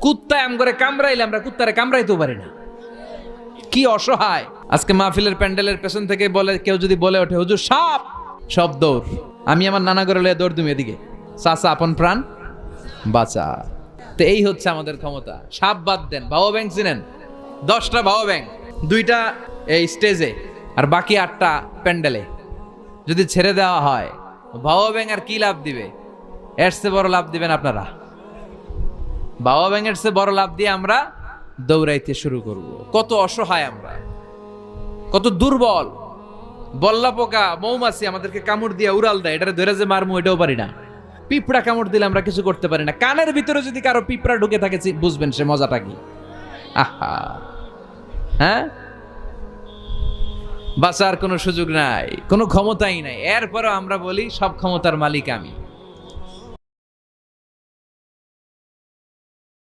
কুত্তায় আম করে কামড়াইলে আমরা কুত্তারে কামড়াইতেও পারি না। কি অসহায়। আজকে মাহফিলের প্যান্ডেলের পেছন থেকে বলে, কেউ যদি বলে ওঠে হুজুর সাপ, সব দৌড়। আমি আমার নানা ঘরে লয়ে দৌড় তুমি এদিকে, চাচা আপন প্রাণ বাঁচা। তো এই হচ্ছে আমাদের ক্ষমতা। সাপ বাদ দেন, ভাও ব্যাংক চিনেন? 10টা ভাও ব্যাংক, 2টা এই স্টেজে আর বাকি 8টা প্যান্ডেলে যদি ছেড়ে দেওয়া হয়, ভাও ব্যাংক আর কি লাভ দিবে? এর চেয়ে বড় লাভ দিবেন আপনারা। ভাও ব্যাংকের চেয়ে বড় লাভ দিয়ে আমরা দৌড়াইতে শুরু করব। কত অসহায় আমরা, কত দুর্বল। বল্লা পোকা, মৌমাছি আমাদেরকে কামড় দিয়ে উড়াল দেয়, এটারে ধরে যে মারমু এটাও পারি না। পিঁপড়া কামড় দিলে আমরা কিছু করতে পারি না। কানের ভিতরে যদি কারো পিঁপড়া ঢুকে থাকে বুঝবেন সে মজাটা কি। আহা, হ্যাঁ, বাঁচার কোনো সুযোগ নাই, কোনো ক্ষমতাই নাই। এরপরও আমরা বলি সব ক্ষমতার মালিক আমি।